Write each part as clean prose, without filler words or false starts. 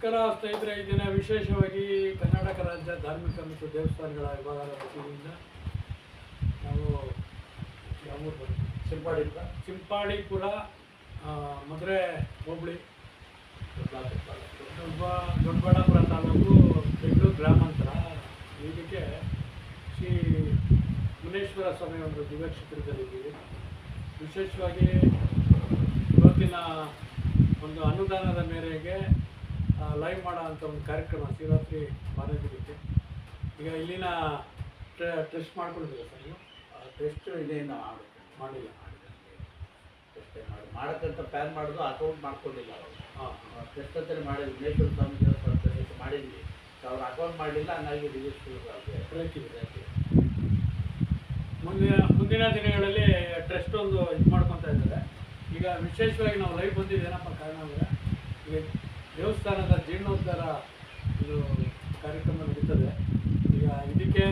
ನಮಸ್ಕಾರ ಸ್ನೇಹಿತರೆ, ಈ ದಿನ ವಿಶೇಷವಾಗಿ ಕರ್ನಾಟಕ ರಾಜ್ಯ ಧಾರ್ಮಿಕ ಮತ್ತು ದೇವಸ್ಥಾನಗಳ ವಿಭಾಗದ ವತಿಯಿಂದ ನಾವು ಚಿಂಪಾಡಿಪುರ ಮಧುರೆ ಹೋಬಳಿ ದೊಡ್ಡಬಳ್ಳಾಪುರ ತಾಲೂಕು ಬೆಂಗಳೂರು ಗ್ರಾಮಾಂತರ ಇದಕ್ಕೆ ಶ್ರೀ ಮುನೇಶ್ವರ ಸ್ವಾಮಿ ಒಂದು ದಿವ್ಯಕ್ಷೇತ್ರದಲ್ಲಿದ್ದೀವಿ. ವಿಶೇಷವಾಗಿ ಇವತ್ತಿನ ಒಂದು ಅನುದಾನದ ಮೇರೆಗೆ ಲೈವ್ ಮಾಡೋ ಅಂಥ ಒಂದು ಕಾರ್ಯಕ್ರಮ ಶಿವರಾತ್ರಿ ಮಾರದಿರುತ್ತೆ. ಈಗ ಇಲ್ಲಿನ ಟೆಸ್ಟ್ ಮಾಡ್ಕೊಂಡಿದ್ದೀರಾ ಸರ್ ನೀವು? ಟೆಸ್ಟ್ ಇದೇನು ಮಾಡಿಲ್ಲ ಮಾಡೋಕ್ಕಂತ ಪ್ಲ್ಯಾನ್ ಮಾಡೋದು ಅಕೌಂಟ್ ಮಾಡ್ಕೊಂಡಿಲ್ಲ ಅವರು. ಟೆಸ್ಟ್ ಅಂತಲೇ ಮಾಡಿದ್ವಿ, ಮೇಶ್ವರ ಸ್ವಾಮಿ ದೇವಸ್ಥಾನ ಟೆಸ್ಟ್ ಮಾಡಿದ್ವಿ, ಅವ್ರು ಅಕೌಂಟ್ ಮಾಡಲಿಲ್ಲ, ಹಂಗಾಗಿ ರಿಜಿಸ್ಟರ್ ಮುಂದಿನ ದಿನಗಳಲ್ಲಿ ಟ್ರಸ್ಟ್ ಒಂದು ಇದು ಮಾಡ್ಕೊತಾ ಇದ್ದಾರೆ. ಈಗ ವಿಶೇಷವಾಗಿ ನಾವು ಲೈವ್ ಬಂದಿದ್ದು ಏನಪ್ಪ ಕಾರಣ ಅಂದರೆ, ಈಗ ದೇವಸ್ಥಾನದ ಜೀರ್ಣೋದ್ಧಾರ ಇದು ಕಾರ್ಯಕ್ರಮ ನಡೀತದೆ. ಈಗ ಇದಕ್ಕೆ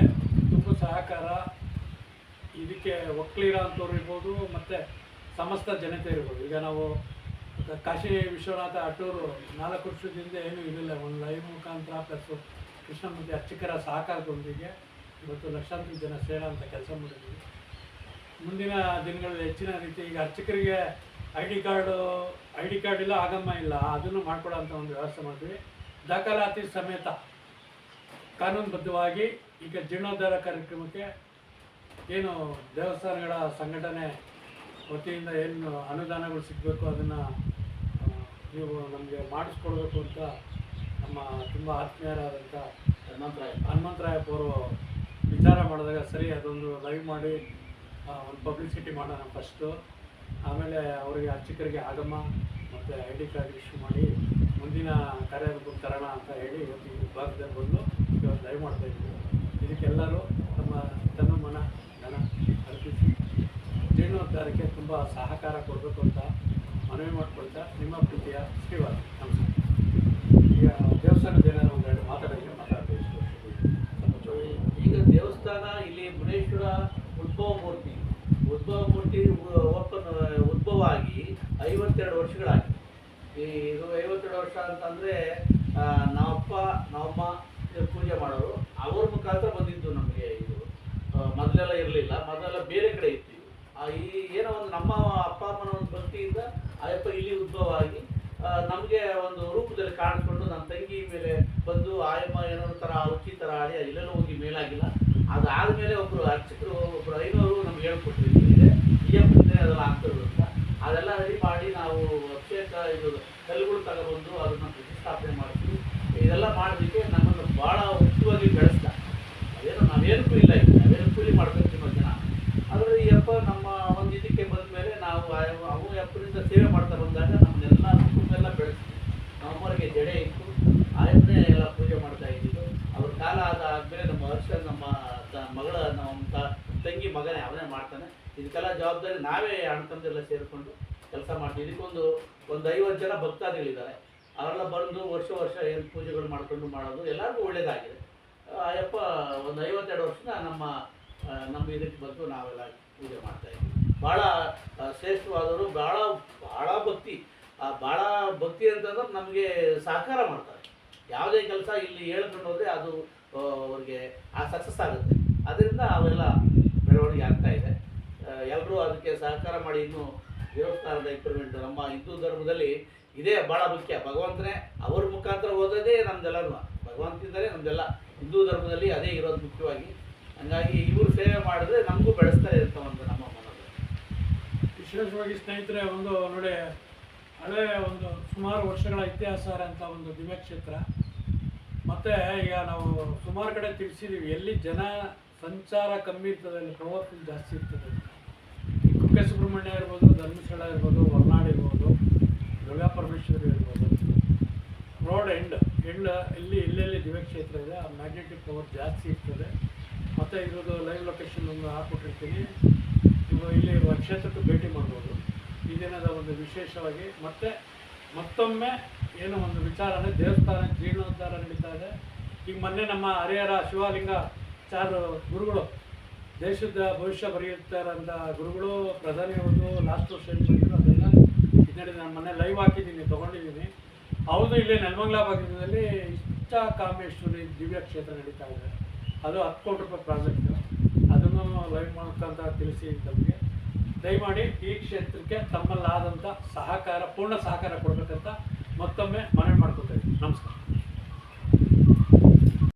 ತುಂಬ ಸಹಕಾರ, ಇದಕ್ಕೆ ಒಕ್ಕಲಿರ ಅಂತವ್ರು ಇರ್ಬೋದು ಮತ್ತು ಸಮಸ್ತ ಜನತೆ ಇರ್ಬೋದು. ಈಗ ನಾವು ಕಾಶಿ ವಿಶ್ವನಾಥ ಅಟೂರು 4 ವರ್ಷದಿಂದ ಏನೂ ಇರಲಿಲ್ಲ, ಒಂದು ಲೈವ್ ಮುಖಾಂತರ ಪ್ಲಸ್ ಕೃಷ್ಣಮೂರ್ತಿ ಅರ್ಚಕರ ಸಹಕಾರದೊಂದಿಗೆ ಇವತ್ತು ಲಕ್ಷಾಂತರ ಜನ ಸೇರೋಂಥ ಕೆಲಸ ಮಾಡಿದ್ದೀವಿ. ಮುಂದಿನ ದಿನಗಳಲ್ಲಿ ಹೆಚ್ಚಿನ ರೀತಿ ಈಗ ಅರ್ಚಕರಿಗೆ ಐ ಡಿ ಕಾರ್ಡ್ ಇಲ್ಲ, ಆಗಮ ಇಲ್ಲ, ಅದನ್ನು ಮಾಡ್ಕೊಡೋಂಥ ಒಂದು ವ್ಯವಸ್ಥೆ ಮಾಡ್ತೀವಿ. ದಾಖಲಾತಿ ಸಮೇತ ಕಾನೂನುಬದ್ಧವಾಗಿ ಈಗ ಜೀರ್ಣೋದ್ಧಾರ ಕಾರ್ಯಕ್ರಮಕ್ಕೆ ಏನು ದೇವಸ್ಥಾನಗಳ ಸಂಘಟನೆ ವತಿಯಿಂದ ಏನು ಅನುದಾನಗಳು ಸಿಗಬೇಕು ಅದನ್ನು ನೀವು ನಮಗೆ ಮಾಡಿಸ್ಕೊಡ್ಬೇಕು ಅಂತ ನಮ್ಮ ತುಂಬ ಆತ್ಮೀಯರಾದಂಥ ಹನುಮಂತರಾಯಪ್ಪ ಅವರು ವಿಚಾರ ಮಾಡಿದಾಗ ಸರಿ ಅದೊಂದು ಲೈವ್ ಮಾಡಿ ಒಂದು ಪಬ್ಲಿಸಿಟಿ ಮಾಡೋಣ ಫಸ್ಟು, ಆಮೇಲೆ ಅವರಿಗೆ ಅರ್ಚಕರಿಗೆ ಆಗಮ ಮತ್ತು ಐ ಡಿ ಕಾರ್ಡ್ ಇಶ್ಯೂ ಮಾಡಿ ಮುಂದಿನ ಕಾರ್ಯರೂಪಕ್ಕೆ ತರೋಣ ಅಂತ ಹೇಳಿ ಇವತ್ತು ಈ ವಿಭಾಗದಲ್ಲಿ ಬಂದು ಇವತ್ತು ಲೈವ್ ಮಾಡ್ತಾಯಿದ್ದೀವಿ. ಇದಕ್ಕೆಲ್ಲರೂ ತಮ್ಮ ಮನ ಧನ ಅರ್ಪಿಸಿ ಜೀರ್ಣೋದ್ಧಾರಕ್ಕೆ ತುಂಬ ಸಹಕಾರ ಕೊಡಬೇಕು ಅಂತ ಮನವಿ ಮಾಡಿಕೊಳ್ತಾ ನಿಮ್ಮ ಪ್ರೀತಿಯ ಶ್ರೀವಾರ. ನಮಸ್ಕಾರ. ಈಗ ದೇವಸ್ಥಾನದ ಏನಾದ್ರು ಒಂದೆರಡು ಮಾತಾಡೋಕ್ಕೆ ಮಾತಾಡ್ತೀವಿ. ಈಗ ದೇವಸ್ಥಾನ ಇಲ್ಲಿ ಮುನೇಶ್ವರ ಉದ್ಭವ ಮೂರ್ತಿ ಉದ್ಭವ ಆಗಿ 52 ವರ್ಷಗಳಾಗಿ. ಇದು 52 ವರ್ಷ ಅಂತಂದರೆ ನಮ್ಮಮ್ಮ ಪೂಜೆ ಮಾಡೋರು ಅವ್ರ ಮುಖಾಂತರ ಬಂದಿದ್ದು ನಮಗೆ. ಇದು ಮೊದಲೆಲ್ಲ ಇರಲಿಲ್ಲ, ಮೊದಲೆಲ್ಲ ಬೇರೆ ಕಡೆ ಇತ್ತು. ಈ ಏನೋ ಒಂದು ನಮ್ಮ ಅಪ್ಪ ಅಮ್ಮನ ಒಂದು ಭಕ್ತಿಯಿಂದ ಅಯ್ಯಪ್ಪ ಇಲ್ಲಿ ಉದ್ಭವ ಆಗಿ ನಮಗೆ ಒಂದು ರೂಪದಲ್ಲಿ ಕಾಣಿಸ್ಕೊಂಡು ನನ್ನ ತಂಗಿ ಮೇಲೆ ಬಂದು ಆಯಮ್ಮ ಏನೋ ಥರ ಔಷಧಿ ಥರ ಆಡಿ ಇಲ್ಲೆಲ್ಲೂ ಹೋಗಿ ಮೇಲಾಗಿಲ್ಲ. ಅದಾದಮೇಲೆ ಒಬ್ಬರು ಅರ್ಚಕರು, ಒಬ್ಬರು ಐನವರು ನಮ್ಗೆ ಹೇಳ್ಕೊಟ್ಟಿದ್ದೀವಿ ಅದೆಲ್ಲ ಆಗ್ತದೆ ಅಂತ. ಅದೆಲ್ಲ ರೆಡಿ ಮಾಡಿ ನಾವು ಅಭಿಷೇಕ ಇದು ಕಲ್ಲುಗಳು ತಗೊಬಂದು ಅದನ್ನು ಪ್ರತಿಷ್ಠಾಪನೆ ಮಾಡ್ತೀವಿ. ಇದೆಲ್ಲ ಮಾಡೋದಕ್ಕೆ ನಮ್ಮನ್ನು ಭಾಳ ಮುಖ್ಯವಾಗಿ ಬೆಳೆಸ್ತ. ನಾವೇನಕ್ಕೂ ಇಲ್ಲ, ಈಗ ನಾವೇನು ಕೂಲಿ ಮಾಡ್ಬೇಕು ಅನ್ನೋ ಜನ. ಆದರೆ ಈ ಅಪ್ಪ ನಮ್ಮ ಒಂದು ಇದಕ್ಕೆ ಬಂದ ಮೇಲೆ ನಾವು ಅವು ಅಪ್ಪನಿಂದ ಸೇವೆ ಮಾಡ್ತಾ ಬಂದಾಗ ನಮ್ಮನ್ನೆಲ್ಲ ಕುಟುಂಬ ಬೆಳೆಸ್ತೀವಿ. ನಮ್ಮವರಿಗೆ ಜಡೆ ಇತ್ತು, ಆಯಪ್ಪನೇ ಎಲ್ಲ ಪೂಜೆ ಮಾಡ್ತಾ ಇದ್ದಿದ್ದು. ಅವ್ರ ಕಾಲ ಆದಮೇಲೆ ನಮ್ಮ ನಮ್ಮ ಮಗಳ ನಮ್ಮ ತಂಗಿ ಮಗನೇ ಅವನೇ ಮಾಡ್ತಾನೆ. ಇದಕ್ಕೆಲ್ಲ ಜವಾಬ್ದಾರಿ ನಾವೇ ಅಣ್ತಂದೆಲ್ಲ ಸೇರಿಕೊಂಡು ಕೆಲಸ ಮಾಡ್ತೀವಿ. ಇದಕ್ಕೊಂದು 50 ಜನ ಭಕ್ತಾದಿಗಳಿದ್ದಾರೆ. ಅವರೆಲ್ಲ ಬಂದು ವರ್ಷ ಏನು ಪೂಜೆಗಳು ಮಾಡ್ಕೊಂಡು ಮಾಡೋದು ಎಲ್ಲರಿಗೂ ಒಳ್ಳೆಯದಾಗಿದೆ. ಅಯ್ಯಪ್ಪ ಒಂದು 52 ವರ್ಷದ ನಮ್ಮ ಇದಕ್ಕೆ ಬಂದು ನಾವೆಲ್ಲ ಪೂಜೆ ಮಾಡ್ತಾಯಿದ್ವಿ. ಭಾಳ ಶ್ರೇಷ್ಠವಾದವರು, ಭಾಳ ಭಕ್ತಿ. ಭಾಳ ಭಕ್ತಿ ಅಂತಂದ್ರೆ ನಮಗೆ ಸಹಕಾರ ಮಾಡ್ತಾರೆ. ಯಾವುದೇ ಕೆಲಸ ಇಲ್ಲಿ ಹೇಳ್ಕೊಂಡು ಹೋದರೆ ಅದು ಅವ್ರಿಗೆ ಸಕ್ಸಸ್ ಆಗುತ್ತೆ. ಅದರಿಂದ ಅವೆಲ್ಲ ಬೆಳವಣಿಗೆ ಆಗ್ತಾಯಿದೆ. ಎಲ್ಲರೂ ಅದಕ್ಕೆ ಸಹಕಾರ ಮಾಡಿ ಇನ್ನೂ ದೇವಸ್ಥಾನದ ಇಂಪ್ರೂವ್ಮೆಂಟ್ ನಮ್ಮ ಹಿಂದೂ ಧರ್ಮದಲ್ಲಿ ಇದೇ ಭಾಳ ಮುಖ್ಯ. ಭಗವಂತನೇ ಅವ್ರ ಮುಖಾಂತರ ಓದೋದೇ ನಮ್ದೆಲ್ಲರೂ, ಭಗವಂತನಿಂದಲೇ ನಮ್ಮದೆಲ್ಲ ಹಿಂದೂ ಧರ್ಮದಲ್ಲಿ ಅದೇ ಇರೋದು ಮುಖ್ಯವಾಗಿ. ಹಾಗಾಗಿ ಇವರು ಸೇವೆ ಮಾಡಿದ್ರೆ ನಮಗೂ ಬೆಳೆಸ್ತಾರೆ ಅಂತ ಒಂದು ನಮ್ಮ ಮನೋದು. ವಿಶೇಷವಾಗಿ ಸ್ನೇಹಿತರೆ, ಒಂದು ನೋಡಿ ಹಳೆ ಒಂದು ಸುಮಾರು ವರ್ಷಗಳ ಇತಿಹಾಸ ಅಂತ ಒಂದು ದಿವ್ಯಕ್ಷೇತ್ರ. ಮತ್ತು ಈಗ ನಾವು ಸುಮಾರು ಕಡೆ ತಿಳಿಸಿದ್ದೀವಿ, ಎಲ್ಲಿ ಜನ ಸಂಚಾರ ಕಮ್ಮಿ ಇರ್ತದೆ ಅಲ್ಲಿ ಪವರ್ಫುಲ್ ಜಾಸ್ತಿ ಇರ್ತದೆ. ಕುಕ್ಕೆ ಸುಬ್ರಹ್ಮಣ್ಯ ಇರ್ಬೋದು, ಧರ್ಮಸ್ಥಳ ಇರ್ಬೋದು, ಹೊರನಾಡು ಇರ್ಬೋದು, ದುರ್ಗಾ ಪರಮೇಶ್ವರಿ ಇರ್ಬೋದು, ರೋಡ್ ಎಂಡ್ ಎಲ್ಲೆಲ್ಲಿ ದಿವ್ಯಕ್ಷೇತ್ರ ಇದೆ ಆ ಮ್ಯಾಗ್ನೆಟಿಕ್ ಪವರ್ ಜಾಸ್ತಿ ಇರ್ತದೆ. ಮತ್ತು ಇರೋದು ಲೈವ್ ಲೊಕೇಶನ್ ಒಂದು ಹಾಕ್ಬಿಟ್ಟಿರ್ತೀನಿ, ನೀವು ಇಲ್ಲಿ ಕ್ಷೇತ್ರಕ್ಕೆ ಭೇಟಿ ಮಾಡ್ಬೋದು. ಈ ದಿನದ ಒಂದು ವಿಶೇಷವಾಗಿ ಮತ್ತೊಮ್ಮೆ ಏನೋ ಒಂದು ವಿಚಾರ ಅಂದರೆ ದೇವಸ್ಥಾನ ಜೀರ್ಣೋದ್ಧಾರ ನಡೀತಾ ಇದೆ. ಈಗ ಮೊನ್ನೆ ನಮ್ಮ ಹರಿಹರ ಶಿವಲಿಂಗಾಚಾರ್ಯ ಗುರುಗಳು, ದೇಶದ ಭವಿಷ್ಯ ಬರೆಯುತ್ತಾರಂಥ ಗುರುಗಳು, ಪ್ರಧಾನಿ ಅವರು ಲಾಸ್ಟ್ ವರ್ಷ ಏನು ಬಂದಿದ್ರು ಅದೆಲ್ಲ ಇದರಲ್ಲಿ ನಾನು ಮೊನ್ನೆ ಲೈವ್ ಹಾಕಿದ್ದೀನಿ, ತೊಗೊಂಡಿದ್ದೀನಿ. ಹೌದು, ಇಲ್ಲಿ ನೆಲಮಂಗಲ ಭಾಗದಲ್ಲಿ ಇಷ್ಟ ಕಾಮೇಶ್ವರಿ ದಿವ್ಯ ಕ್ಷೇತ್ರ ನಡೀತಾ ಇದೆ. ಅದು 10 ಕೋಟಿ ರೂಪಾಯಿ ಪ್ರಾಜೆಕ್ಟ್. ಅದನ್ನು ಲೈವ್ ಮುಖಾಂತರ ತಿಳಿಸಿ ತಮಗೆ ದಯಮಾಡಿ ಈ ಕ್ಷೇತ್ರಕ್ಕೆ ತಮ್ಮಲ್ಲಾದಂಥ ಸಹಕಾರ, ಪೂರ್ಣ ಸಹಕಾರ ಕೊಡಬೇಕಂತ ಮತ್ತೊಮ್ಮೆ ಮನವಿ ಮಾಡ್ಕೊತಾ ಇದ್ದೀನಿ. ನಮಸ್ಕಾರ.